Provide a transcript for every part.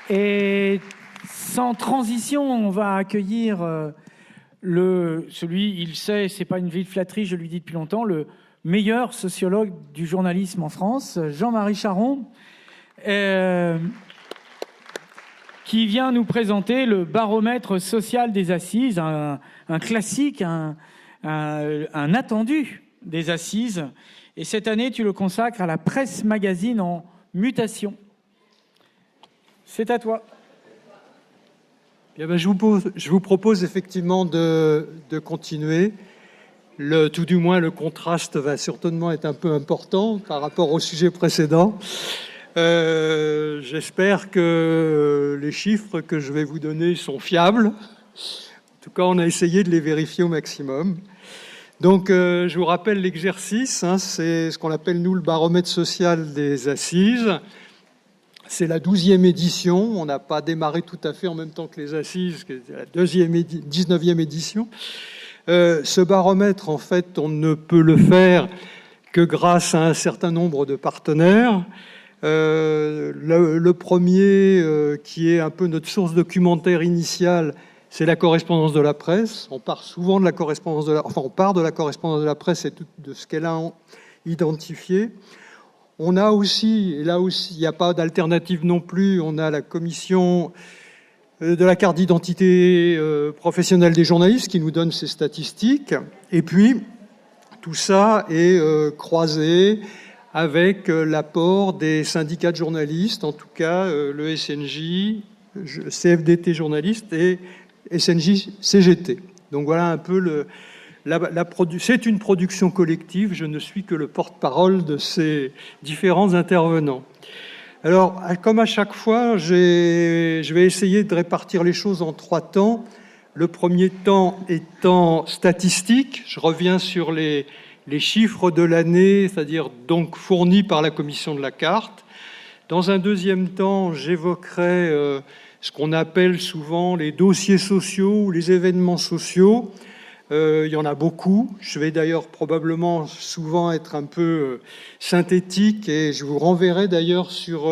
Et sans transition, on va accueillir il sait, c'est pas une ville flatterie, je lui dis depuis longtemps, le meilleur sociologue du journalisme en France, Jean-Marie Charon, qui vient nous présenter le baromètre social des assises, un classique, un attendu des assises. Et cette année, tu le consacres à la presse magazine en mutation. C'est à toi. Bien ben, je vous propose effectivement de continuer. Tout du moins, le contraste va certainement être un peu important par rapport au sujet précédent. J'espère que les chiffres que je vais vous donner sont fiables. En tout cas, on a essayé de les vérifier au maximum. Donc, je vous rappelle l'exercice. C'est ce qu'on appelle, nous, le baromètre social des assises. C'est la 12e édition. On n'a pas démarré tout à fait en même temps que les assises, qui est la 19e édition. Ce baromètre, en fait, on ne peut le faire que grâce à un certain nombre de partenaires. Le premier, qui est un peu notre source documentaire initiale, c'est la correspondance de la presse. On part souvent de la correspondance on part de la correspondance de la presse et de ce qu'elle a identifié. On a aussi, et là aussi, il n'y a pas d'alternative non plus, on a la commission de la carte d'identité professionnelle des journalistes qui nous donne ces statistiques. Et puis, tout ça est croisé avec l'apport des syndicats de journalistes, en tout cas le SNJ, CFDT journalistes et SNJ CGT. Donc voilà un peu c'est une production collective, je ne suis que le porte-parole de ces différents intervenants. Alors, comme à chaque fois, je vais essayer de répartir les choses en 3 temps. Le premier temps étant statistique, je reviens sur les chiffres de l'année, c'est-à-dire donc fournis par la commission de la carte. Dans un deuxième temps, j'évoquerai ce qu'on appelle souvent les dossiers sociaux ou les événements sociaux. Il y en a beaucoup. Je vais d'ailleurs probablement souvent être un peu synthétique et je vous renverrai d'ailleurs sur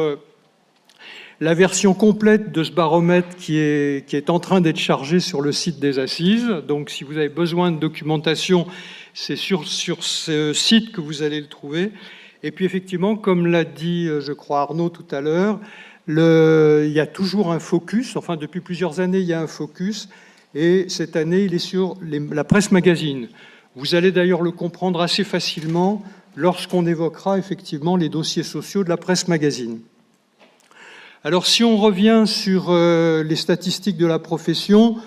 la version complète de ce baromètre qui est en train d'être chargé sur le site des assises. Donc si vous avez besoin de documentation, c'est sur ce site que vous allez le trouver. Et puis effectivement, comme l'a dit, je crois, Arnaud tout à l'heure, il y a toujours un focus, enfin depuis plusieurs années, il y a un focus. Et cette année, il est sur la presse magazine. Vous allez d'ailleurs le comprendre assez facilement lorsqu'on évoquera effectivement les dossiers sociaux de la presse magazine. Alors si on revient sur les statistiques de la profession,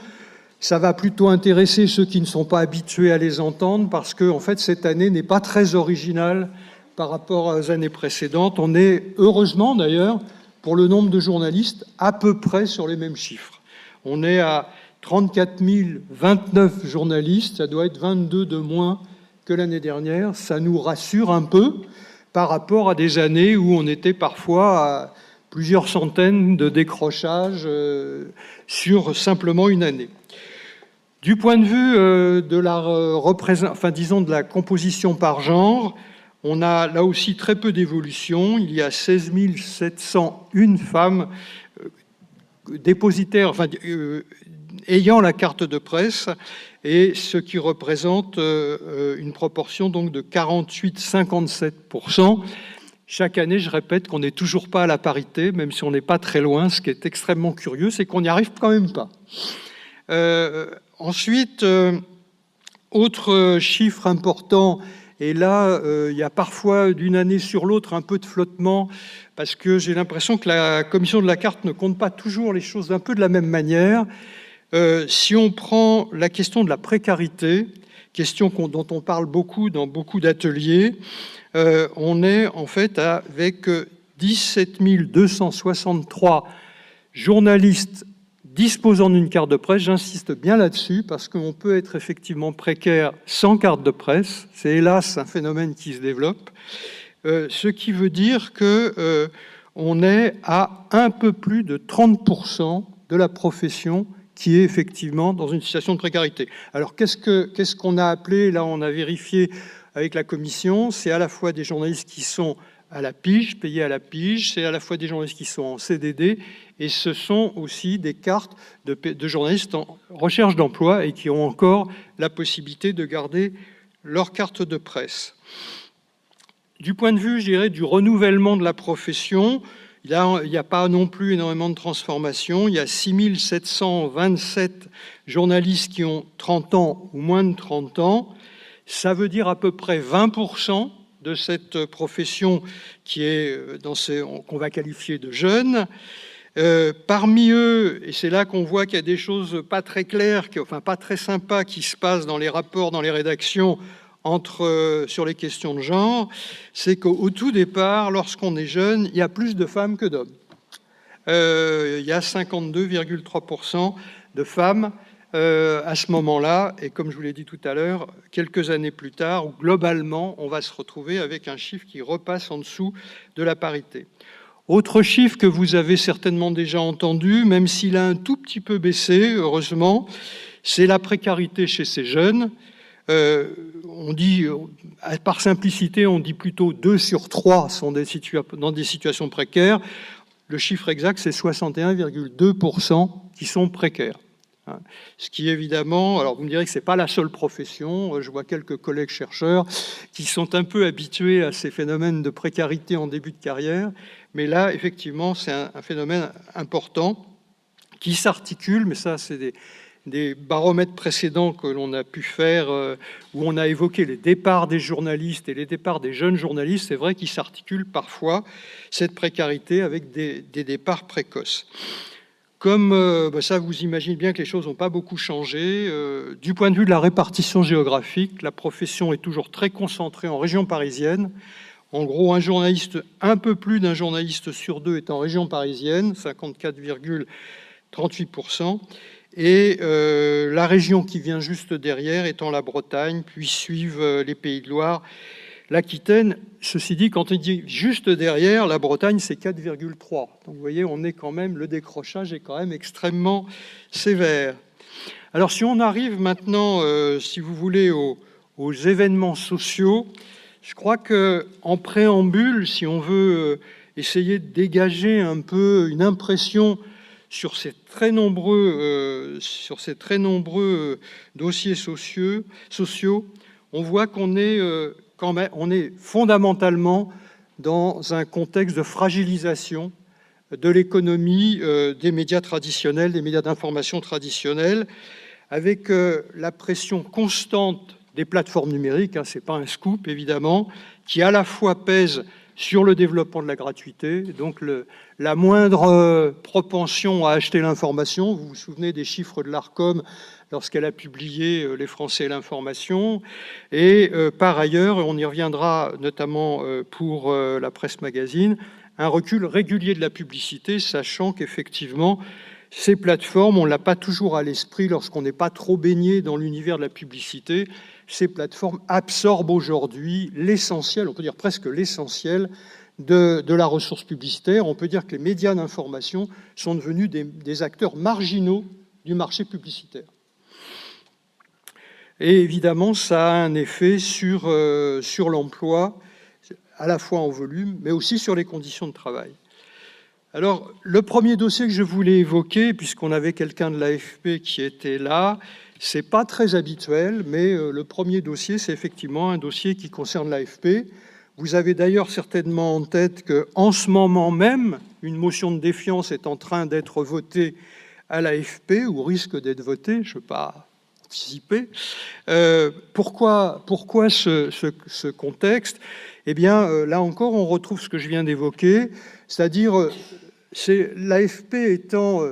ça va plutôt intéresser ceux qui ne sont pas habitués à les entendre parce que en fait, cette année n'est pas très originale par rapport aux années précédentes. On est, heureusement d'ailleurs, pour le nombre de journalistes, à peu près sur les mêmes chiffres. On est à 34 029 journalistes, ça doit être 22 de moins que l'année dernière. Ça nous rassure un peu par rapport à des années où on était parfois à plusieurs centaines de décrochages sur simplement une année. Du point de vue de la composition par genre, on a là aussi très peu d'évolution. Il y a 16 701 femmes dépositaires, ayant la carte de presse, et ce qui représente une proportion donc de 48,57%. Chaque année, je répète qu'on n'est toujours pas à la parité, même si on n'est pas très loin. Ce qui est extrêmement curieux, c'est qu'on n'y arrive quand même pas. Ensuite, autre chiffre important, et là, il y a parfois d'une année sur l'autre un peu de flottement, parce que j'ai l'impression que la commission de la carte ne compte pas toujours les choses un peu de la même manière. Si on prend la question de la précarité, question dont on parle beaucoup dans beaucoup d'ateliers, on est en fait avec 17 263 journalistes disposant d'une carte de presse. J'insiste bien là-dessus parce qu'on peut être effectivement précaire sans carte de presse. C'est hélas un phénomène qui se développe. Ce qui veut dire qu'on est à un peu plus de 30% de la profession qui est effectivement dans une situation de précarité. Alors qu'est-ce qu'on a appelé, là on a vérifié avec la commission, c'est à la fois des journalistes qui sont à la pige, payés à la pige. C'est à la fois des journalistes qui sont en CDD et ce sont aussi des cartes de journalistes en recherche d'emploi et qui ont encore la possibilité de garder leur carte de presse. Du point de vue, je dirais, du renouvellement de la profession, il n'y a pas non plus énormément de transformation. Il y a 6727 journalistes qui ont 30 ans ou moins de 30 ans. Ça veut dire à peu près 20% de cette profession qui est qu'on va qualifier de jeune. Parmi eux, et c'est là qu'on voit qu'il y a des choses pas très claires, enfin pas très sympas qui se passent dans les rapports, dans les rédactions sur les questions de genre, c'est qu'au tout départ, lorsqu'on est jeune, il y a plus de femmes que d'hommes. Il y a 52,3% de femmes à ce moment-là, et comme je vous l'ai dit tout à l'heure, quelques années plus tard, où globalement, on va se retrouver avec un chiffre qui repasse en dessous de la parité. Autre chiffre que vous avez certainement déjà entendu, même s'il a un tout petit peu baissé, heureusement, c'est la précarité chez ces jeunes. On dit, par simplicité, on dit plutôt 2 sur 3 sont dans des situations précaires. Le chiffre exact, c'est 61,2% qui sont précaires. Ce qui évidemment, alors vous me direz que ce n'est pas la seule profession, je vois quelques collègues chercheurs qui sont un peu habitués à ces phénomènes de précarité en début de carrière, mais là effectivement c'est un phénomène important qui s'articule, mais ça c'est des baromètres précédents que l'on a pu faire où on a évoqué les départs des journalistes et les départs des jeunes journalistes, c'est vrai qu'il s'articule parfois cette précarité avec des départs précoces. Comme ça, vous imaginez bien que les choses n'ont pas beaucoup changé. Du point de vue de la répartition géographique, la profession est toujours très concentrée en région parisienne. En gros, un peu plus d'un journaliste sur 2 est en région parisienne, 54,38%. Et la région qui vient juste derrière étant la Bretagne, puis suivent les Pays de Loire, l'Aquitaine. Ceci dit, quand on dit juste derrière, la Bretagne, c'est 4,3. Donc vous voyez, le décrochage est quand même extrêmement sévère. Alors si on arrive maintenant, si vous voulez, aux événements sociaux, je crois qu'en préambule, si on veut essayer de dégager un peu une impression sur ces très nombreux dossiers sociaux, on voit qu'on est on est fondamentalement dans un contexte de fragilisation de l'économie des médias traditionnels, des médias d'information traditionnels, avec la pression constante des plateformes numériques, c'est pas un scoop évidemment, qui à la fois pèse sur le développement de la gratuité, donc la moindre propension à acheter l'information. Vous vous souvenez des chiffres de l'Arcom lorsqu'elle a publié Les Français et l'information. Et par ailleurs, on y reviendra notamment pour la presse magazine, un recul régulier de la publicité, sachant qu'effectivement, ces plateformes, on ne l'a pas toujours à l'esprit lorsqu'on n'est pas trop baigné dans l'univers de la publicité. Ces plateformes absorbent aujourd'hui l'essentiel, on peut dire presque l'essentiel, de la ressource publicitaire. On peut dire que les médias d'information sont devenus des acteurs marginaux du marché publicitaire. Et évidemment, ça a un effet sur l'emploi, à la fois en volume, mais aussi sur les conditions de travail. Alors, le premier dossier que je voulais évoquer, puisqu'on avait quelqu'un de l'AFP qui était là, c'est pas très habituel, mais le premier dossier, c'est effectivement un dossier qui concerne l'AFP. Vous avez d'ailleurs certainement en tête qu'en ce moment même, une motion de défiance est en train d'être votée à l'AFP, ou risque d'être votée, je ne veux pas anticiper. Pourquoi ce contexte ? Eh bien, là encore, on retrouve ce que je viens d'évoquer, c'est-à-dire l'AFP étant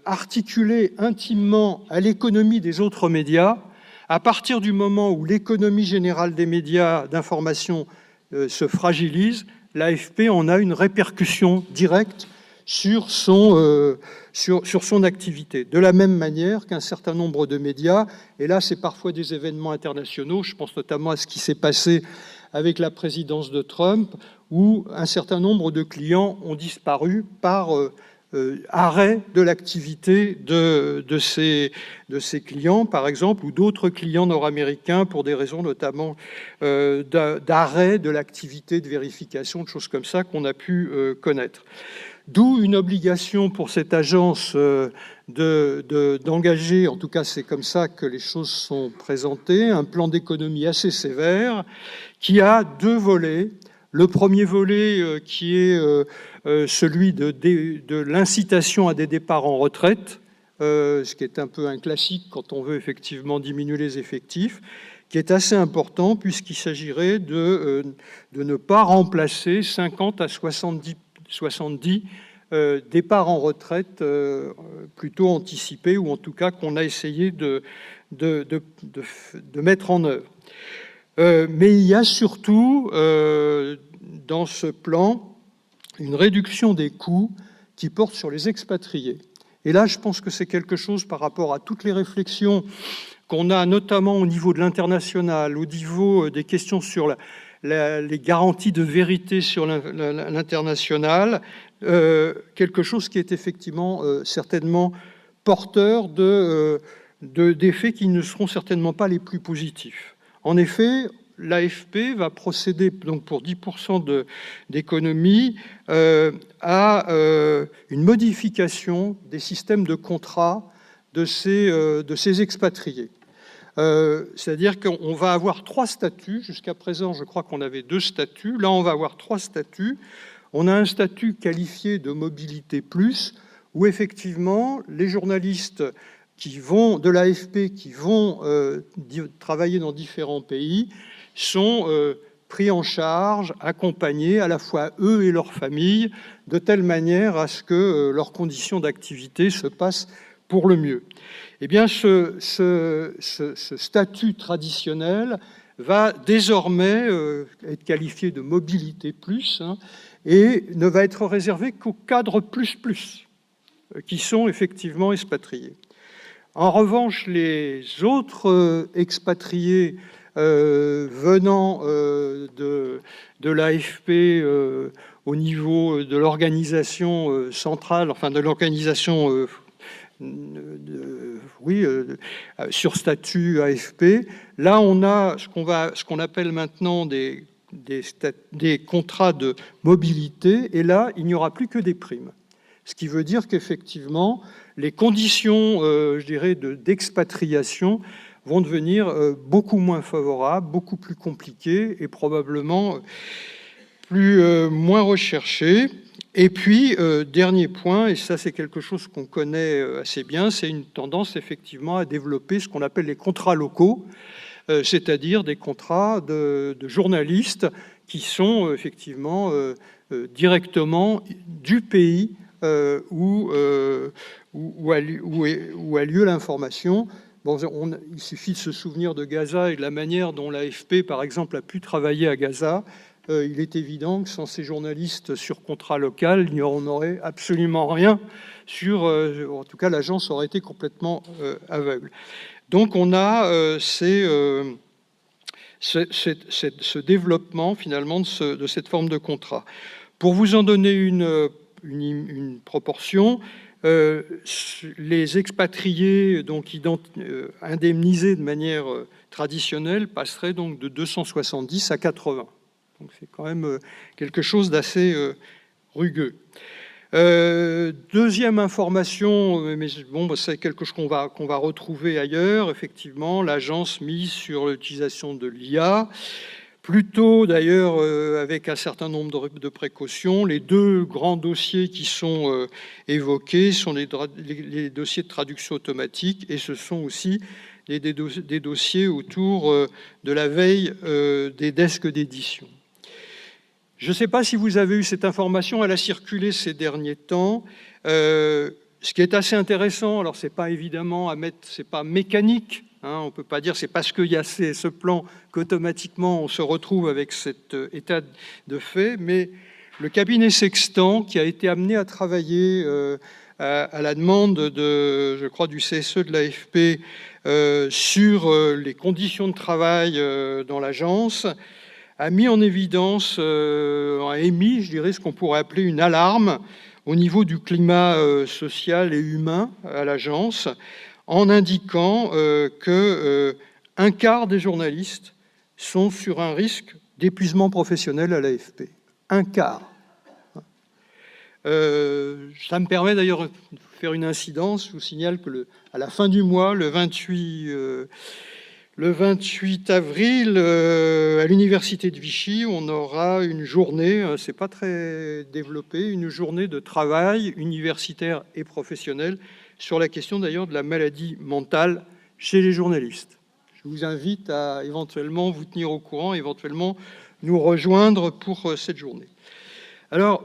articulée intimement à l'économie des autres médias. À partir du moment où l'économie générale des médias d'information se fragilise, l'AFP en a une répercussion directe sur son activité. De la même manière qu'un certain nombre de médias, et là c'est parfois des événements internationaux, je pense notamment à ce qui s'est passé avec la présidence de Trump, où un certain nombre de clients ont disparu par arrêt de l'activité de ces clients, par exemple, ou d'autres clients nord-américains pour des raisons notamment d'arrêt de l'activité de vérification, de choses comme ça qu'on a pu connaître. D'où une obligation pour cette agence d'engager, en tout cas c'est comme ça que les choses sont présentées, un plan d'économie assez sévère qui a deux volets. Le premier volet qui est celui de l'incitation à des départs en retraite, ce qui est un peu un classique quand on veut effectivement diminuer les effectifs, qui est assez important puisqu'il s'agirait de ne pas remplacer 50 à 70 départs en retraite plutôt anticipés, ou en tout cas qu'on a essayé de mettre en œuvre. Mais il y a surtout dans ce plan une réduction des coûts qui porte sur les expatriés. Et là, je pense que c'est quelque chose par rapport à toutes les réflexions qu'on a, notamment au niveau de l'international, au niveau des questions sur les garanties de vérité sur l'international, quelque chose qui est effectivement certainement porteur d'effets qui ne seront certainement pas les plus positifs. En effet, l'AFP va procéder donc pour 10% d'économie à une modification des systèmes de contrat de ces expatriés. C'est-à-dire qu'on va avoir 3 statuts. Jusqu'à présent, je crois qu'on avait 2 statuts. Là, on va avoir 3 statuts. On a un statut qualifié de mobilité plus, où effectivement, les journalistes de l'AFP qui vont travailler dans différents pays sont pris en charge, accompagnés à la fois eux et leurs familles, de telle manière à ce que leurs conditions d'activité se passent pour le mieux. Eh bien, ce statut traditionnel va désormais être qualifié de mobilité plus, et ne va être réservé qu'aux cadres plus, qui sont effectivement expatriés. En revanche, les autres expatriés venant de l'AFP au niveau de l'organisation centrale, enfin de l'organisation sur statut AFP, là on a ce qu'on appelle maintenant des contrats de mobilité, et là il n'y aura plus que des primes. Ce qui veut dire qu'effectivement, les conditions, d'expatriation vont devenir beaucoup moins favorables, beaucoup plus compliquées et probablement moins recherchées. Et puis, dernier point, et ça c'est quelque chose qu'on connaît assez bien, c'est une tendance effectivement à développer ce qu'on appelle les contrats locaux, c'est-à-dire des contrats de journalistes qui sont effectivement directement du pays où a lieu l'information. Bon, il suffit de se souvenir de Gaza et de la manière dont l'AFP, par exemple, a pu travailler à Gaza. Il est évident que sans ces journalistes sur contrat local, il n'y aurait absolument rien en tout cas, l'agence aurait été complètement aveugle. Donc, on a ce développement, finalement, de cette forme de contrat. Pour vous en donner une proportion, les expatriés donc indemnisés de manière traditionnelle passeraient donc de 270 à 80. Donc c'est quand même quelque chose d'assez rugueux. Deuxième information, mais bon, c'est quelque chose qu'on va retrouver ailleurs. Effectivement, l'agence mise sur l'utilisation de l'IA. Plutôt d'ailleurs avec un certain nombre de précautions. Les 2 grands dossiers qui sont évoqués sont les dossiers de traduction automatique, et ce sont aussi des dossiers autour de la veille des desks d'édition. Je ne sais pas si vous avez eu cette information, elle a circulé ces derniers temps. Ce qui est assez intéressant, alors c'est pas évidemment c'est pas mécanique. On ne peut pas dire c'est parce qu'il y a ce plan qu'automatiquement on se retrouve avec cet état de fait, mais le cabinet Sextant, qui a été amené à travailler à la demande je crois, du CSE de l'AFP sur les conditions de travail dans l'agence, a mis en évidence, a émis, je dirais, ce qu'on pourrait appeler une alarme au niveau du climat social et humain à l'agence, en indiquant que un quart des journalistes sont sur un risque d'épuisement professionnel à l'AFP. Un quart. Ça me permet d'ailleurs de faire une incidence. Je vous signale que à la fin du mois, le 28 avril, à l'université de Vichy, on aura une journée, c'est pas très développé, une journée de travail universitaire et professionnel sur la question d'ailleurs de la maladie mentale chez les journalistes. Je vous invite à éventuellement vous tenir au courant, éventuellement nous rejoindre pour cette journée. Alors,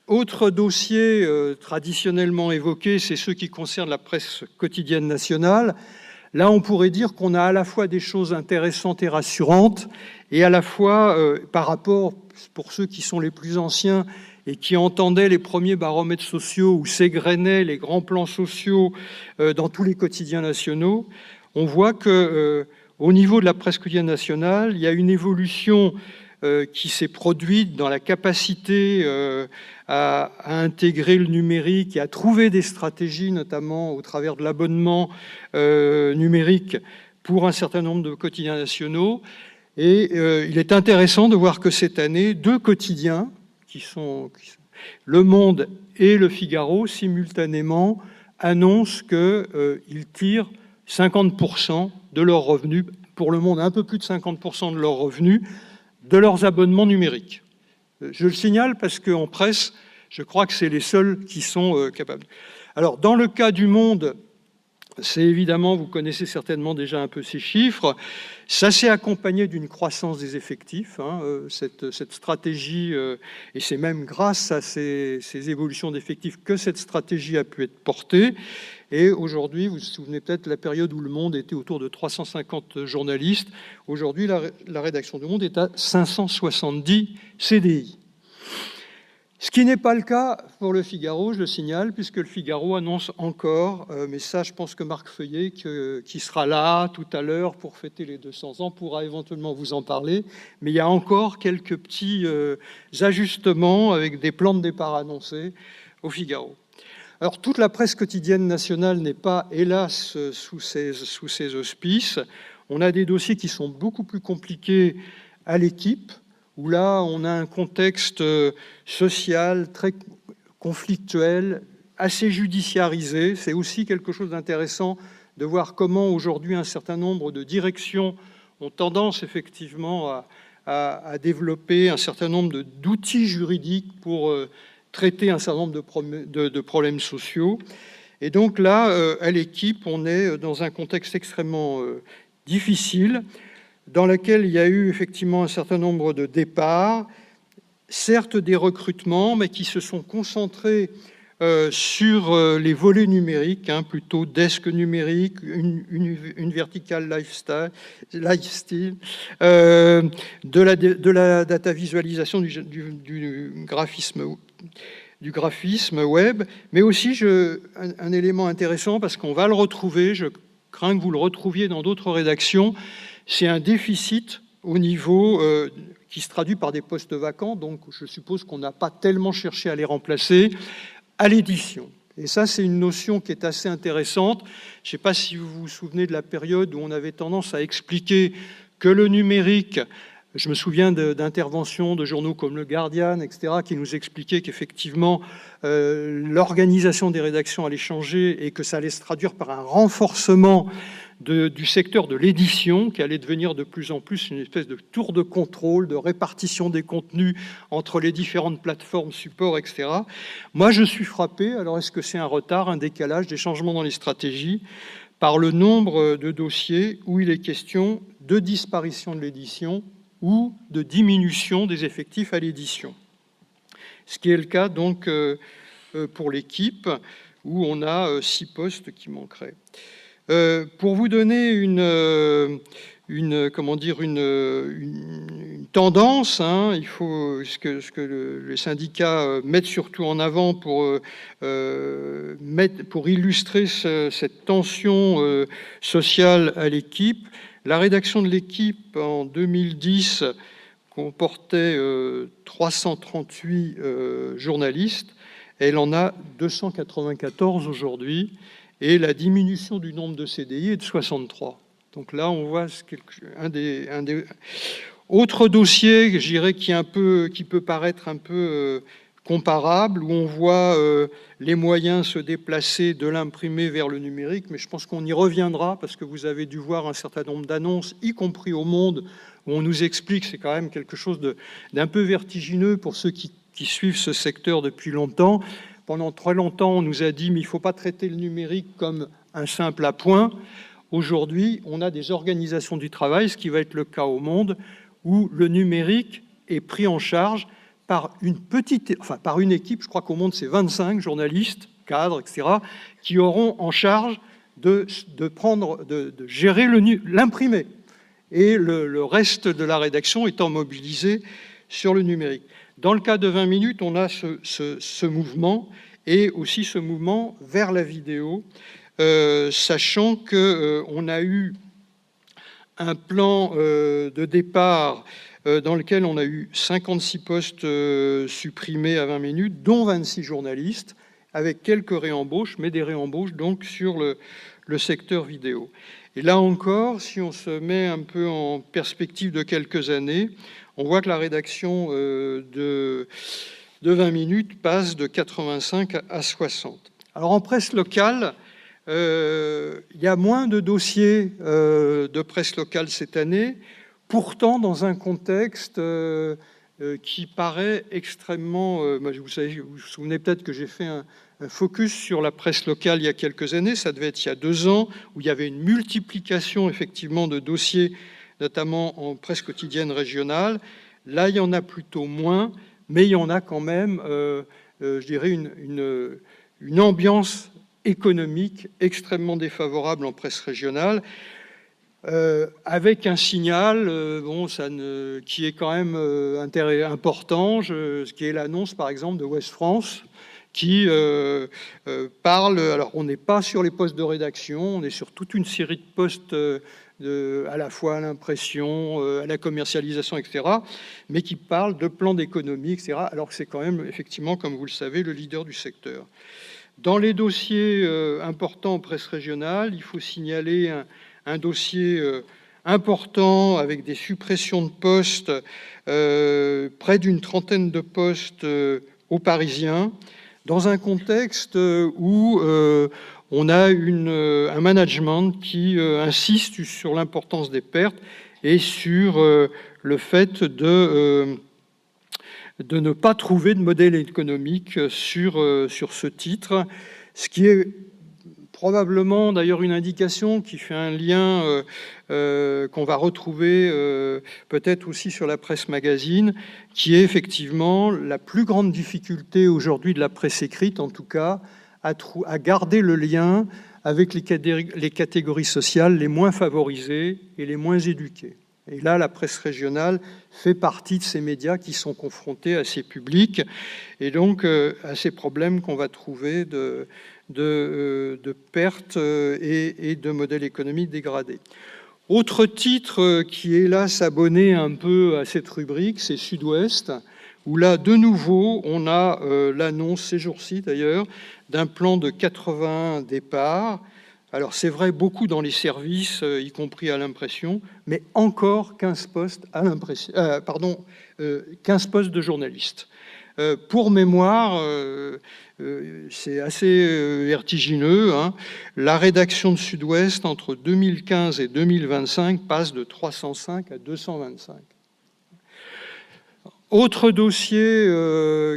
autre dossier traditionnellement évoqué, c'est ceux qui concernent la presse quotidienne nationale. Là, on pourrait dire qu'on a à la fois des choses intéressantes et rassurantes, et à la fois, par rapport, pour ceux qui sont les plus anciens et qui entendaient les premiers baromètres sociaux où s'égrenaient les grands plans sociaux dans tous les quotidiens nationaux, on voit que au niveau de la presse quotidienne nationale, il y a une évolution qui s'est produite dans la capacité à intégrer le numérique et à trouver des stratégies, notamment au travers de l'abonnement numérique pour un certain nombre de quotidiens nationaux. Et il est intéressant de voir que cette année, 2 quotidiens, qui sont Le Monde et Le Figaro, simultanément, annoncent qu'ils tirent 50% de leurs revenus, pour Le Monde un peu plus de 50% de leurs revenus, de leurs abonnements numériques. Je le signale parce qu'en presse, je crois que c'est les seuls qui sont capables. Alors, dans le cas du Monde, c'est évidemment, vous connaissez certainement déjà un peu ces chiffres, ça s'est accompagné d'une croissance des effectifs, cette stratégie, et c'est même grâce à ces évolutions d'effectifs que cette stratégie a pu être portée. Et aujourd'hui, vous vous souvenez peut-être de la période où Le Monde était autour de 350 journalistes. Aujourd'hui, la rédaction du Monde est à 570 CDI. Ce qui n'est pas le cas pour Le Figaro, je le signale, puisque Le Figaro annonce encore, mais ça, je pense que Marc Feuillet, qui sera là tout à l'heure pour fêter les 200 ans, pourra éventuellement vous en parler, mais il y a encore quelques petits ajustements avec des plans de départ annoncés au Figaro. Alors, toute la presse quotidienne nationale n'est pas, hélas, sous ces auspices. On a des dossiers qui sont beaucoup plus compliqués à l'Équipe, où là, on a un contexte social très conflictuel, assez judiciarisé. C'est aussi quelque chose d'intéressant de voir comment, aujourd'hui, un certain nombre de directions ont tendance, effectivement, à développer un certain nombre d'outils juridiques pour traiter un certain nombre de problèmes sociaux. Et donc là, à l'Équipe, on est dans un contexte extrêmement difficile, dans lequel il y a eu effectivement un certain nombre de départs, certes des recrutements, mais qui se sont concentrés sur les volets numériques, plutôt desk numérique, une verticale lifestyle, de la data visualisation du graphisme web, mais aussi un élément intéressant parce qu'on va le retrouver, je crains que vous le retrouviez dans d'autres rédactions, c'est un déficit au niveau qui se traduit par des postes vacants, donc je suppose qu'on n'a pas tellement cherché à les remplacer, à l'édition. Et ça, c'est une notion qui est assez intéressante. Je ne sais pas si vous vous souvenez de la période où on avait tendance à expliquer que le numérique, je me souviens d'interventions de journaux comme Le Guardian, etc., qui nous expliquaient qu'effectivement, l'organisation des rédactions allait changer et que ça allait se traduire par un renforcement du secteur de l'édition, qui allait devenir de plus en plus une espèce de tour de contrôle, de répartition des contenus entre les différentes plateformes, supports, etc. Moi, je suis frappé, alors est-ce que c'est un retard, un décalage, des changements dans les stratégies, par le nombre de dossiers où il est question de disparition de l'édition ou de diminution des effectifs à l'édition. Ce qui est le cas donc pour l'Équipe, où on a 6 postes qui manqueraient. Pour vous donner une tendance, il faut ce que les syndicats mettent surtout en avant pour illustrer cette tension sociale à l'Équipe. La rédaction de l'Équipe en 2010 comportait 338 journalistes. Elle en a 294 aujourd'hui. Et la diminution du nombre de CDI est de 63. Donc là, on voit un des autres dossiers, je dirais, qui peut paraître un peu comparable, où on voit les moyens se déplacer de l'imprimé vers le numérique, mais je pense qu'on y reviendra, parce que vous avez dû voir un certain nombre d'annonces, y compris au Monde, où on nous explique, c'est quand même quelque chose d'un peu vertigineux pour ceux qui suivent ce secteur depuis longtemps. Pendant très longtemps, on nous a dit, mais il ne faut pas traiter le numérique comme un simple appoint. Aujourd'hui, on a des organisations du travail, ce qui va être le cas au Monde, où le numérique est pris en charge par une équipe, je crois qu'au Monde, c'est 25 journalistes, cadres, etc., qui auront en charge de gérer l'imprimé. Et le reste de la rédaction étant mobilisé sur le numérique. Dans le cas de 20 minutes, on a ce mouvement et aussi ce mouvement vers la vidéo, sachant qu'on a eu un plan de départ dans lequel on a eu 56 postes supprimés à 20 minutes, dont 26 journalistes, avec quelques réembauches, mais des réembauches donc sur le secteur vidéo. Et là encore, si on se met un peu en perspective de quelques années, on voit que la rédaction de 20 minutes passe de 85 à 60. Alors en presse locale, il y a moins de dossiers de presse locale cette année, pourtant dans un contexte qui paraît extrêmement... vous vous souvenez peut-être que j'ai fait un focus sur la presse locale il y a quelques années, ça devait être il y a 2 ans, où il y avait une multiplication effectivement de dossiers, notamment en presse quotidienne régionale. Là, il y en a plutôt moins, mais il y en a quand même, je dirais, une ambiance économique extrêmement défavorable en presse régionale, avec un signal qui est quand même important, ce qui est l'annonce, par exemple, de Ouest France, qui parle... Alors, on n'est pas sur les postes de rédaction, on est sur toute une série de postes à la fois à l'impression, à la commercialisation, etc., mais qui parle de plans d'économie, etc., alors que c'est quand même, effectivement, comme vous le savez, le leader du secteur. Dans les dossiers importants en presse régionale, il faut signaler un dossier important avec des suppressions de postes, près d'une trentaine de postes aux Parisiens, dans un contexte où on a un management qui insiste sur l'importance des pertes et sur le fait de ne pas trouver de modèle économique sur ce titre, ce qui est probablement d'ailleurs une indication qui fait un lien qu'on va retrouver peut-être aussi sur la presse magazine, qui est effectivement la plus grande difficulté aujourd'hui de la presse écrite, en tout cas, à garder le lien avec les catégories sociales les moins favorisées et les moins éduquées. Et là, la presse régionale fait partie de ces médias qui sont confrontés à ces publics et donc à ces problèmes qu'on va trouver de pertes et de modèles économiques dégradés. Autre titre qui, hélas, abonné un peu à cette rubrique, c'est Sud-Ouest, où là, de nouveau, on a l'annonce, ces jours-ci d'ailleurs, d'un plan de 80 départs. Alors c'est vrai, beaucoup dans les services, y compris à l'impression, mais encore 15 postes à l'impression, 15 postes de journalistes. Pour mémoire, c'est assez vertigineux, hein. La rédaction de Sud-Ouest, entre 2015 et 2025, passe de 305 à 225. Autre dossier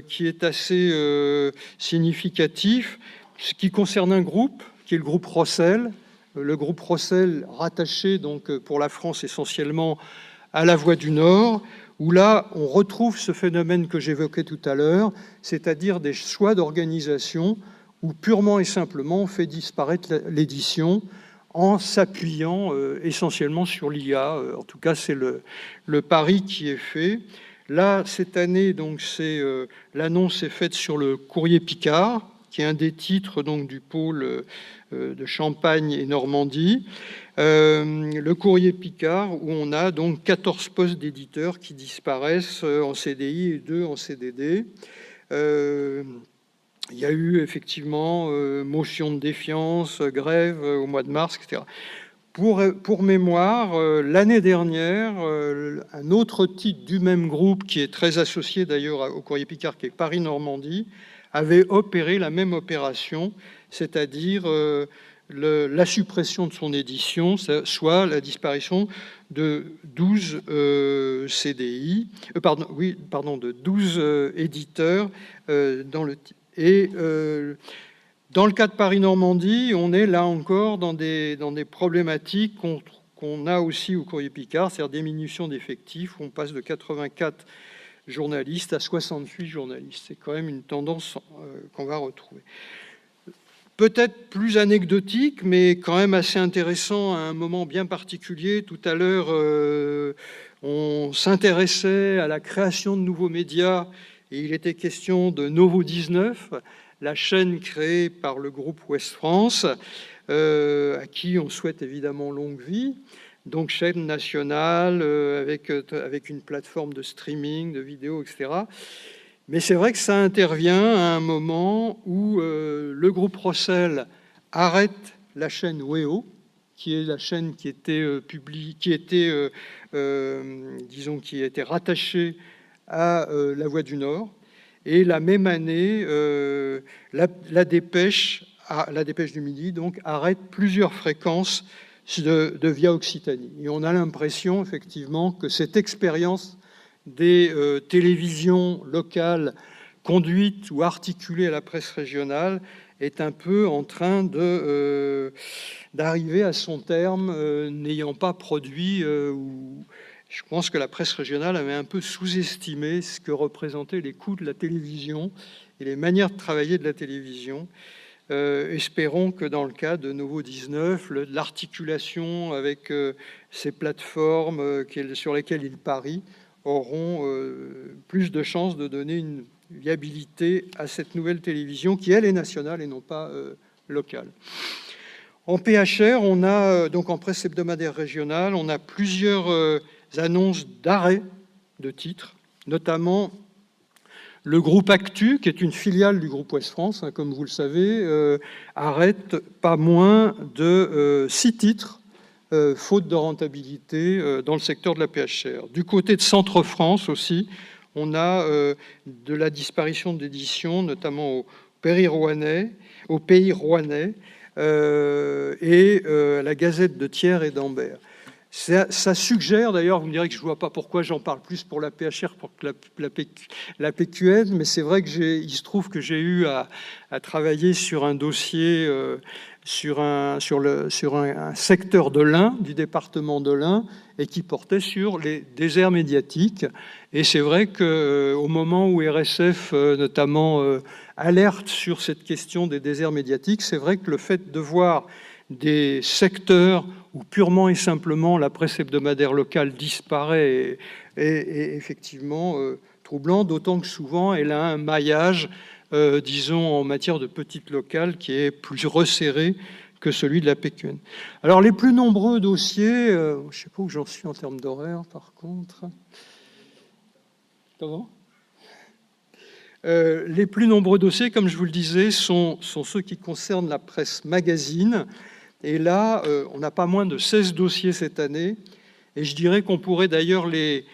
qui est assez significatif, ce qui concerne un groupe, qui est le groupe Rossel. Le groupe Rossel rattaché donc pour la France essentiellement à la Voix du Nord, où là on retrouve ce phénomène que j'évoquais tout à l'heure, c'est-à-dire des choix d'organisation où purement et simplement on fait disparaître l'édition en s'appuyant essentiellement sur l'IA. En tout cas, c'est le pari qui est fait. Là, cette année, donc, l'annonce est faite sur le courrier Picard, qui est un des titres donc, du pôle de Champagne et Normandie. Le Courrier Picard, où on a donc 14 postes d'éditeurs qui disparaissent en CDI et 2 en CDD. Il y a eu effectivement motion de défiance, grève au mois de mars, etc. Pour mémoire, l'année dernière, un autre titre du même groupe, qui est très associé d'ailleurs au Courrier Picard, qui est Paris-Normandie, avait opéré la même opération, c'est-à-dire la suppression de son édition, soit la disparition de 12 CDI, de 12 éditeurs dans le titre. Et dans le cas de Paris-Normandie, on est là encore dans des problématiques qu'on a aussi au Courrier Picard, c'est-à-dire diminution d'effectifs. On passe de 84 journalistes à 68 journalistes. C'est quand même une tendance qu'on va retrouver. Peut-être plus anecdotique, mais quand même assez intéressant à un moment bien particulier. Tout à l'heure, on s'intéressait à la création de nouveaux médias et il était question de Novo 19, la chaîne créée par le groupe Ouest France, à qui on souhaite évidemment longue vie. Donc chaîne nationale avec une plateforme de streaming, de vidéos, etc. Mais c'est vrai que ça intervient à un moment où le groupe Rossel arrête la chaîne WEO, qui est la chaîne qui était rattachée à La Voix du Nord. Et la même année, la Dépêche du Midi donc, arrête plusieurs fréquences de Via Occitanie. Et on a l'impression, effectivement, que cette expérience des télévisions locales conduites ou articulées à la presse régionale est un peu en train d'arriver à son terme, n'ayant pas produit... Je pense que la presse régionale avait un peu sous-estimé ce que représentaient les coûts de la télévision et les manières de travailler de la télévision. Espérons que dans le cas de Novo 19, l'articulation avec ces plateformes sur lesquelles il parie auront plus de chances de donner une viabilité à cette nouvelle télévision qui, elle, est nationale et non pas locale. En PHR, on a, donc en presse hebdomadaire régionale, on a plusieurs annonces d'arrêt de titres, notamment le groupe Actu, qui est une filiale du groupe Ouest France, hein, comme vous le savez, arrête pas moins de 6 titres, faute de rentabilité dans le secteur de la PHR. Du côté de Centre France aussi, on a de la disparition d'éditions, notamment au Pays Rouennais, et la Gazette de Thiers et d'Ambert. Ça suggère, d'ailleurs, vous me direz que je ne vois pas pourquoi j'en parle plus pour la PHR pour que la PQN, mais c'est vrai qu'il se trouve que j'ai eu à travailler sur un dossier sur un secteur de l'Ain, du département de l'Ain, et qui portait sur les déserts médiatiques. Et c'est vrai qu'au moment où RSF, notamment, alerte sur cette question des déserts médiatiques, c'est vrai que le fait de voir des secteurs où purement et simplement la presse hebdomadaire locale disparaît est effectivement troublant, d'autant que souvent elle a un maillage, disons, en matière de petites locales qui est plus resserré que celui de la PQN. Alors les plus nombreux dossiers, je ne sais pas où j'en suis en termes d'horaire par contre. Comment ? Les plus nombreux dossiers, comme je vous le disais, sont ceux qui concernent la presse magazine. Et là, on n'a pas moins de 16 dossiers cette année. Et je dirais qu'on pourrait d'ailleurs les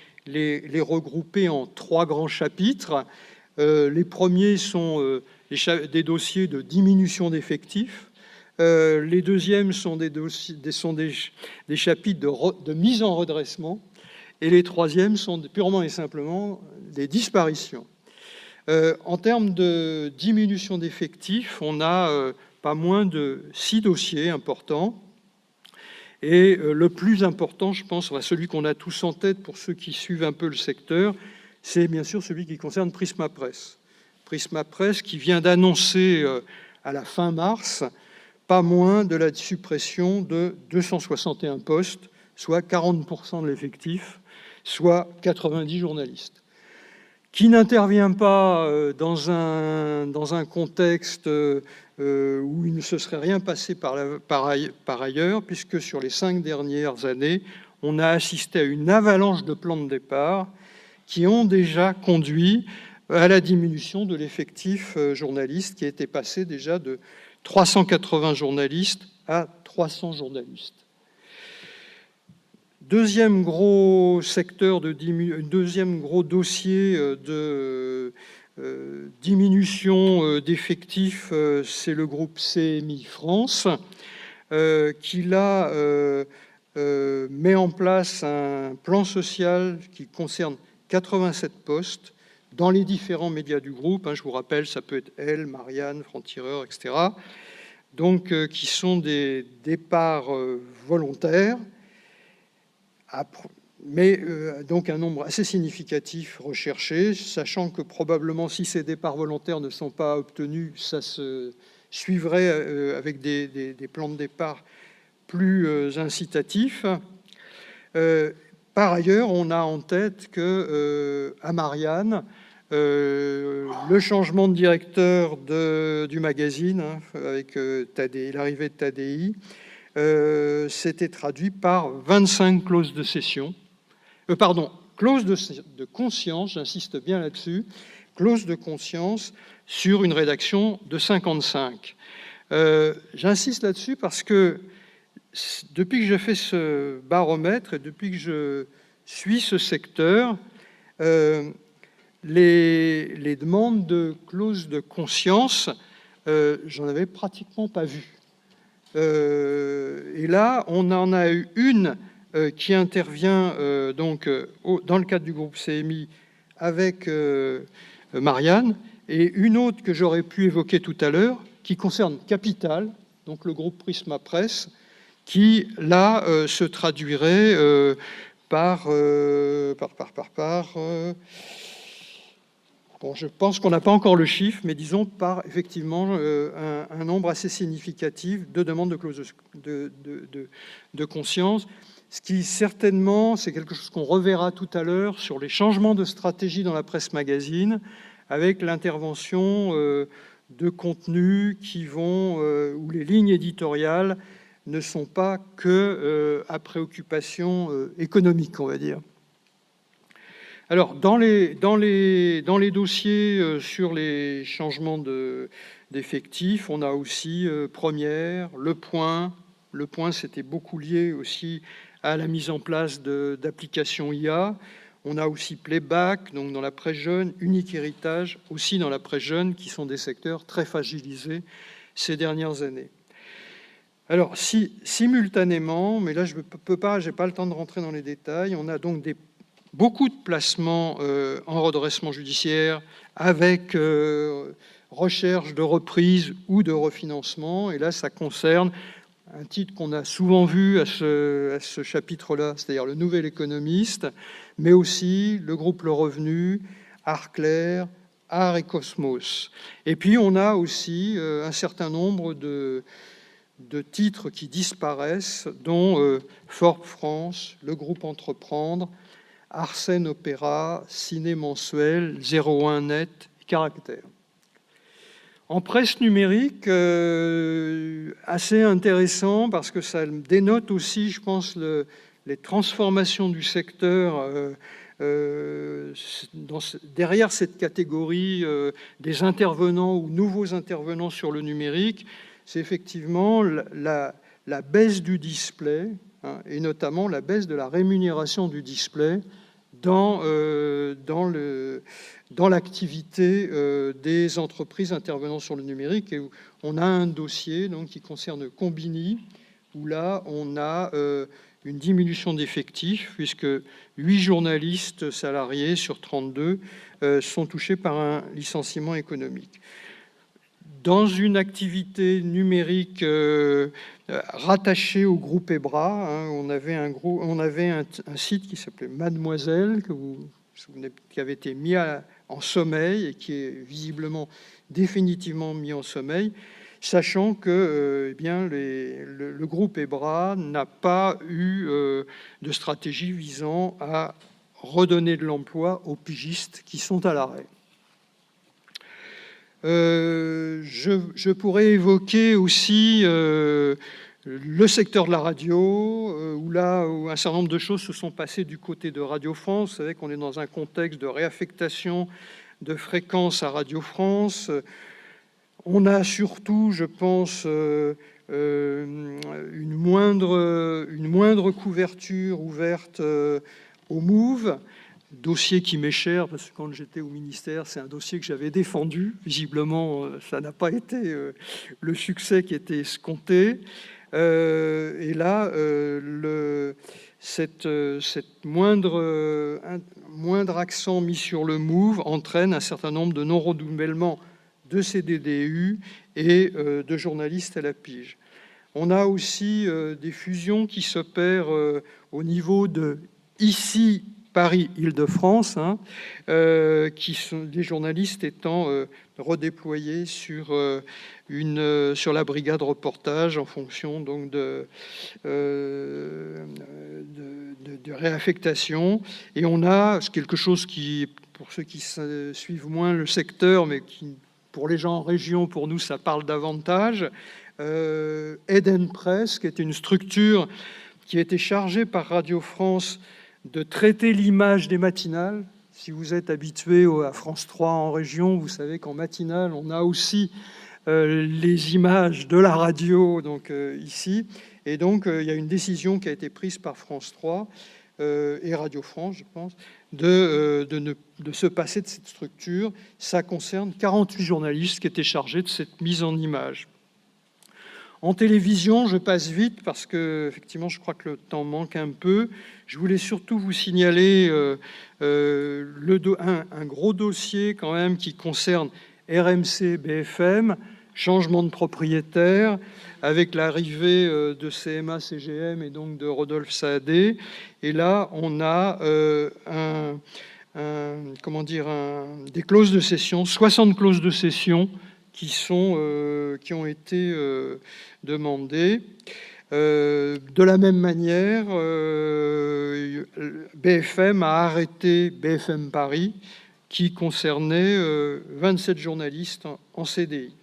regrouper en 3 grands chapitres. Les premiers sont des dossiers de diminution d'effectifs. Les deuxièmes sont des chapitres de mise en redressement. Et les troisièmes sont purement et simplement des disparitions. En termes de diminution d'effectifs, on a pas moins de 6 dossiers importants. Et le plus important, je pense, celui qu'on a tous en tête pour ceux qui suivent un peu le secteur, c'est bien sûr celui qui concerne Prisma Presse. Prisma Presse qui vient d'annoncer à la fin mars pas moins de la suppression de 261 postes, soit 40% de l'effectif, soit 90 journalistes. qui n'intervient pas dans un contexte où il ne se serait rien passé par ailleurs, puisque sur les 5 dernières années, on a assisté à une avalanche de plans de départ qui ont déjà conduit à la diminution de l'effectif journaliste, qui était passé déjà de 380 journalistes à 300 journalistes. Deuxième gros secteur deuxième gros dossier de diminution d'effectifs, c'est le groupe CMI France, qui là met en place un plan social qui concerne 87 postes dans les différents médias du groupe. Je vous rappelle, ça peut être Elle, Marianne, Franc-Tireur, etc. Donc, qui sont des départs volontaires, mais donc un nombre assez significatif recherché, sachant que probablement si ces départs volontaires ne sont pas obtenus, ça se suivrait avec des plans de départ plus incitatifs. Par ailleurs, on a en tête que à Marianne, le changement de directeur du magazine, avec l'arrivée de Tadei, s'était traduit par 25 clauses de cession. Clause de conscience, j'insiste bien là-dessus, clause de conscience sur une rédaction de 55. J'insiste là-dessus parce que depuis que je fais ce baromètre et depuis que je suis ce secteur, les demandes de clause de conscience, j'en avais pratiquement pas vu. Et là, on en a eu une qui intervient donc dans le cadre du groupe CMI avec Marianne, et une autre que j'aurais pu évoquer tout à l'heure, qui concerne Capital, donc le groupe Prisma Presse, qui là se traduirait par bon, je pense qu'on n'a pas encore le chiffre, mais disons par effectivement un nombre assez significatif de demandes de clause de conscience, ce qui certainement, c'est quelque chose qu'on reverra tout à l'heure sur les changements de stratégie dans la presse magazine, avec l'intervention de contenus qui vont, où les lignes éditoriales ne sont pas que à préoccupation économique, on va dire. Alors, dans les dossiers sur les changements d'effectifs, on a aussi Première, Le Point. Le Point, c'était beaucoup lié aussi à la mise en place d'applications IA. On a aussi Playback, donc dans la presse jeune, Unique Héritage, aussi dans la presse jeune, qui sont des secteurs très fragilisés ces dernières années. Alors, simultanément, mais là je peux pas, j'ai pas le temps de rentrer dans les détails, on a donc beaucoup de placements en redressement judiciaire avec recherche de reprise ou de refinancement. Et là, ça concerne un titre qu'on a souvent vu à ce chapitre-là, c'est-à-dire le Nouvel Économiste, mais aussi le groupe Le Revenu, Art-Clair, Art et Cosmos. Et puis, on a aussi un certain nombre de titres qui disparaissent, dont Forbes France, le groupe Entreprendre, Arsène Opéra, Ciné Mensuel, 01 Net, Caractère. En presse numérique, assez intéressant parce que ça dénote aussi, je pense, les transformations du secteur derrière cette catégorie des intervenants ou nouveaux intervenants sur le numérique. C'est effectivement la baisse du display, et notamment la baisse de la rémunération du display dans l'activité des entreprises intervenant sur le numérique. Et on a un dossier donc, qui concerne Combini, où là, on a une diminution d'effectifs, puisque 8 journalistes salariés sur 32 sont touchés par un licenciement économique. Dans une activité numérique rattachée au groupe EBRA, on avait un site qui s'appelait Mademoiselle, qui avait été mis en sommeil et qui est visiblement définitivement mis en sommeil, sachant que le groupe EBRA n'a pas eu de stratégie visant à redonner de l'emploi aux pigistes qui sont à l'arrêt. Je pourrais évoquer aussi le secteur de la radio, où un certain nombre de choses se sont passées du côté de Radio France. Vous savez qu'on est dans un contexte de réaffectation de fréquences à Radio France. On a surtout, je pense, une moindre couverture ouverte au MOVE, dossier qui m'est cher, parce que quand j'étais au ministère, c'est un dossier que j'avais défendu. Visiblement, ça n'a pas été le succès qui était escompté. Et là, cette moindre accent mis sur le MOVE entraîne un certain nombre de non-renouvellements de CDDU et de journalistes à la pige. On a aussi des fusions qui s'opèrent au niveau de ici Paris-Île-de-France, qui sont des journalistes étant redéployés sur la brigade reportage en fonction donc de réaffectation. Et on a quelque chose qui, pour ceux qui suivent moins le secteur, mais qui, pour les gens en région, pour nous, ça parle davantage, Eden Press, qui est une structure qui a été chargée par Radio France de traiter l'image des matinales. Si vous êtes habitué à France 3 en région, vous savez qu'en matinale, on a aussi les images de la radio donc, ici. Et donc, il y a une décision qui a été prise par France 3 et Radio France, je pense, de se passer de cette structure. Ça concerne 48 journalistes qui étaient chargés de cette mise en image. En télévision, je passe vite parce que, effectivement, je crois que le temps manque un peu. Je voulais surtout vous signaler un gros dossier quand même qui concerne RMC BFM, changement de propriétaire, avec l'arrivée de CMA-CGM et donc de Rodolphe Saadé. Et là, on a des clauses de cession, 60 clauses de cession qui ont été demandées. De la même manière, BFM a arrêté BFM Paris, qui concernait 27 journalistes en CDI.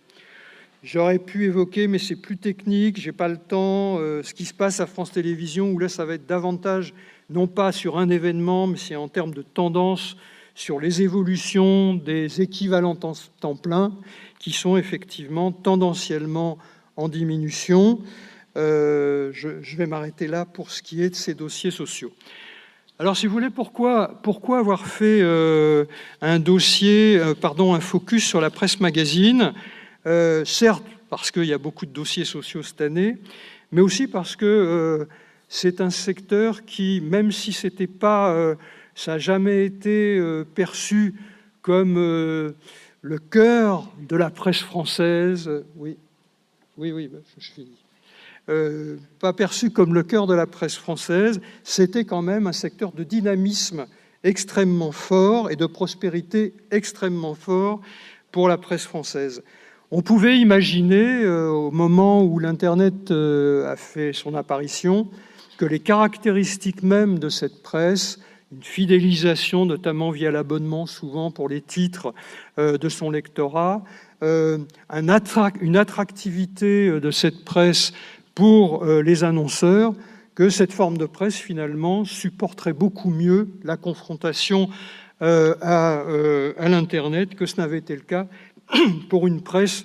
J'aurais pu évoquer, mais c'est plus technique, j'ai pas le temps, ce qui se passe à France Télévisions, où là, ça va être davantage, non pas sur un événement, mais c'est en termes de tendance, sur les évolutions des équivalents temps plein, qui sont effectivement tendanciellement en diminution. Je vais m'arrêter là pour ce qui est de ces dossiers sociaux. Alors, si vous voulez, pourquoi avoir fait un focus sur la presse magazine, certes, parce qu'il y a beaucoup de dossiers sociaux cette année, mais aussi parce que c'est un secteur qui, même si c'était pas, ça n'a jamais été perçu comme le cœur de la presse française, oui, je finis. Pas perçu comme le cœur de la presse française, c'était quand même un secteur de dynamisme extrêmement fort et de prospérité extrêmement fort pour la presse française. On pouvait imaginer, au moment où l'Internet a fait son apparition, que les caractéristiques mêmes de cette presse, une fidélisation, notamment via l'abonnement, souvent pour les titres de son lectorat, une attractivité de cette presse pour les annonceurs, que cette forme de presse, finalement, supporterait beaucoup mieux la confrontation à l'Internet que ce n'avait été le cas pour une presse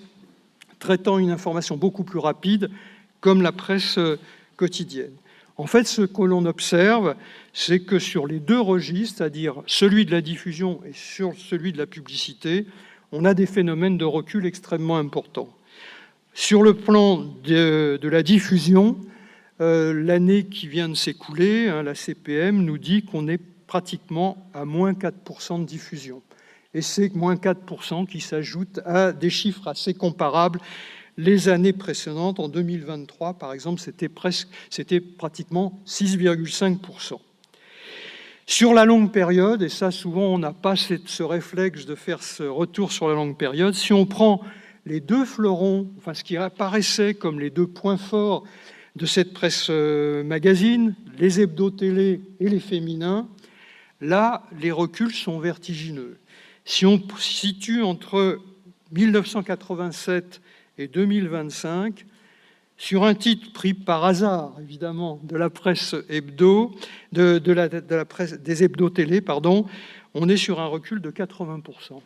traitant une information beaucoup plus rapide, comme la presse quotidienne. En fait, ce que l'on observe, c'est que sur les deux registres, c'est-à-dire celui de la diffusion et sur celui de la publicité, on a des phénomènes de recul extrêmement importants. Sur le plan de la diffusion, l'année qui vient de s'écouler, la CPM nous dit qu'on est pratiquement à moins 4% de diffusion. Et c'est moins 4% qui s'ajoute à des chiffres assez comparables les années précédentes. En 2023, par exemple, c'était pratiquement 6,5%. Sur la longue période, et ça souvent on n'a pas ce réflexe de faire ce retour sur la longue période, si on prend les deux fleurons, enfin ce qui apparaissait comme les deux points forts de cette presse magazine, les hebdo-télé et les féminins, Là, les reculs sont vertigineux. Si on se situe entre 1987 et 2025, sur un titre pris par hasard, évidemment, de la presse hebdo, de la presse, des hebdo télé, pardon, on est sur un recul de 80%.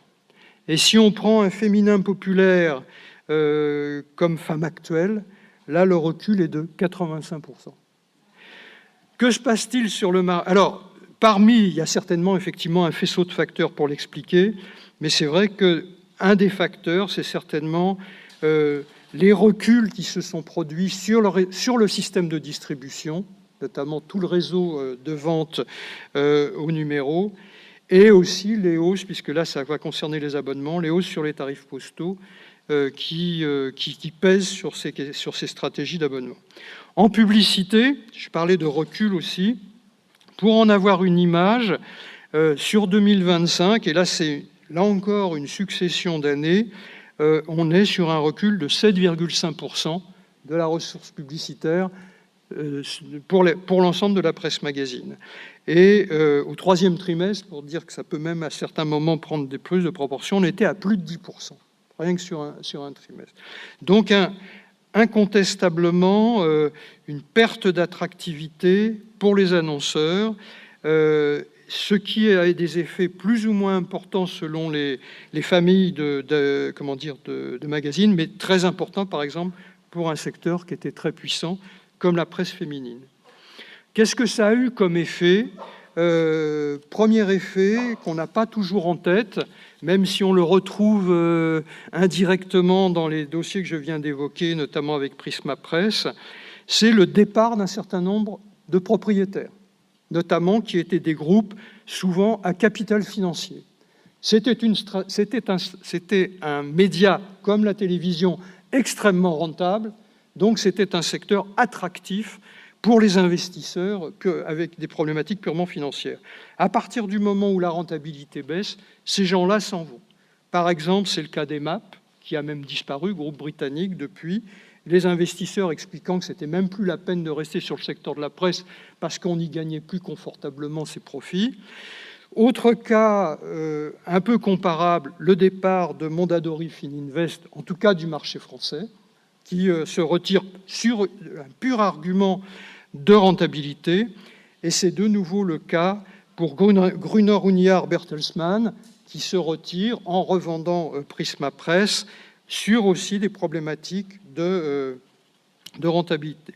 Et si on prend un féminin populaire comme Femme Actuelle, là, le recul est de 85%. Que se passe-t-il sur le marché? Alors, il y a certainement effectivement un faisceau de facteurs pour l'expliquer, mais c'est vrai qu'un des facteurs, c'est certainement les reculs qui se sont produits sur le système de distribution, notamment tout le réseau de vente au numéro, et aussi les hausses, puisque là ça va concerner les abonnements, les hausses sur les tarifs postaux qui pèsent sur ces stratégies d'abonnement. En publicité, je parlais de recul aussi, pour en avoir une image, sur 2025, et là c'est là encore une succession d'années, on est sur un recul de 7,5% de la ressource publicitaire pour l'ensemble de la presse magazine. Et au troisième trimestre, pour dire que ça peut même à certains moments prendre des plus de proportions, on était à plus de 10%, rien que sur un trimestre. Donc incontestablement une perte d'attractivité pour les annonceurs, ce qui a des effets plus ou moins importants selon les familles de magazines, mais très importants, par exemple, pour un secteur qui était très puissant, comme la presse féminine. Qu'est-ce que ça a eu comme effet? Premier effet qu'on n'a pas toujours en tête, même si on le retrouve indirectement dans les dossiers que je viens d'évoquer, notamment avec Prisma Presse, c'est le départ d'un certain nombre de propriétaires, notamment qui étaient des groupes souvent à capital financier. C'était un média comme la télévision extrêmement rentable, donc c'était un secteur attractif pour les investisseurs avec des problématiques purement financières. À partir du moment où la rentabilité baisse, ces gens-là s'en vont. Par exemple, c'est le cas des MAP, qui a même disparu, groupe britannique depuis, les investisseurs expliquant que c'était même plus la peine de rester sur le secteur de la presse parce qu'on n'y gagnait plus confortablement ses profits. Autre cas un peu comparable, le départ de Mondadori Fininvest, en tout cas du marché français, qui se retire sur un pur argument de rentabilité. Et c'est de nouveau le cas pour Gruner Uniar Bertelsmann, qui se retire en revendant Prisma Presse sur aussi des problématiques de rentabilité.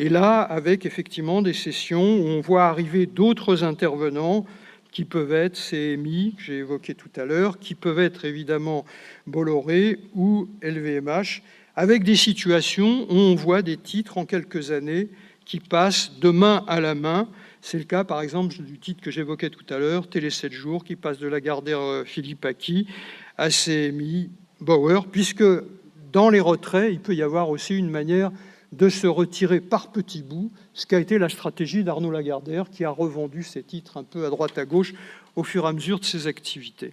Et là, avec effectivement des sessions où on voit arriver d'autres intervenants qui peuvent être CMI, que j'ai évoqué tout à l'heure, qui peuvent être évidemment Bolloré ou LVMH, avec des situations où on voit des titres en quelques années qui passent de main à la main. C'est le cas, par exemple, du titre que j'évoquais tout à l'heure, Télé 7 jours, qui passe de Lagardère Philippe Aki à CMI Bauer, puisque dans les retraits, il peut y avoir aussi une manière de se retirer par petits bouts, ce qu'a été la stratégie d'Arnaud Lagardère, qui a revendu ses titres un peu à droite à gauche au fur et à mesure de ses activités.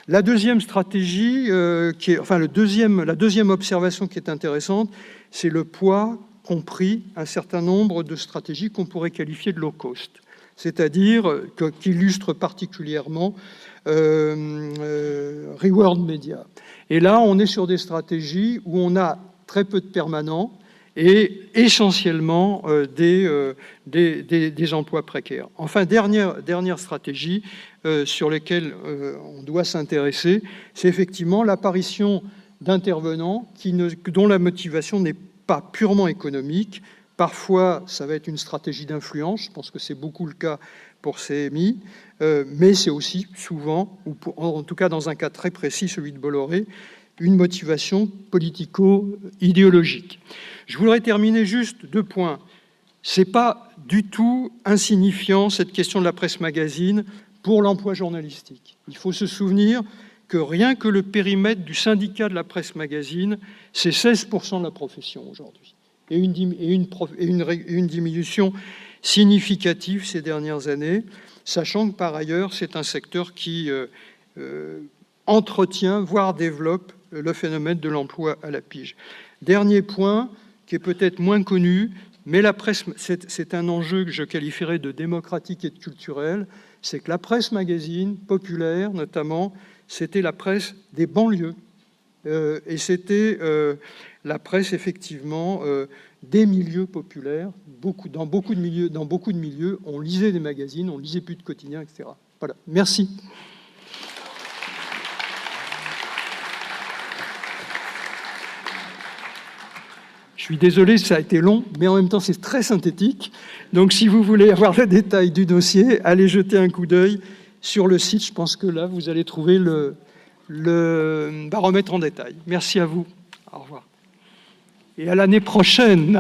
La deuxième stratégie, la deuxième observation qui est intéressante, c'est le poids qu'ont pris un certain nombre de stratégies qu'on pourrait qualifier de low cost, c'est-à-dire qu'illustre particulièrement Reward Media. Et là, on est sur des stratégies où on a très peu de permanents et essentiellement des emplois précaires. Enfin, dernière stratégie sur lesquelles on doit s'intéresser, c'est effectivement l'apparition d'intervenants dont la motivation n'est pas purement économique. Parfois, ça va être une stratégie d'influence, je pense que c'est beaucoup le cas pour CMI, mais c'est aussi souvent, ou en tout cas dans un cas très précis, celui de Bolloré, une motivation politico-idéologique. Je voudrais terminer juste 2 points. Ce n'est pas du tout insignifiant, cette question de la presse magazine, pour l'emploi journalistique. Il faut se souvenir que rien que le périmètre du syndicat de la presse magazine, c'est 16% de la profession aujourd'hui. Et une diminution significative ces dernières années, sachant que par ailleurs, c'est un secteur qui entretient, voire développe le phénomène de l'emploi à la pige. Dernier point, qui est peut-être moins connu, Mais la presse, c'est un enjeu que je qualifierais de démocratique et de culturel, c'est que la presse magazine, populaire notamment, c'était la presse des banlieues. Et c'était la presse, effectivement, des milieux populaires. Dans beaucoup de milieux, on lisait des magazines, on lisait plus de quotidiens, etc. Voilà, merci. Je suis désolé, ça a été long, mais en même temps, c'est très synthétique. Donc, si vous voulez avoir le détail du dossier, allez jeter un coup d'œil sur le site. Je pense que là, vous allez trouver le baromètre en détail. Merci à vous. Au revoir. Et à l'année prochaine.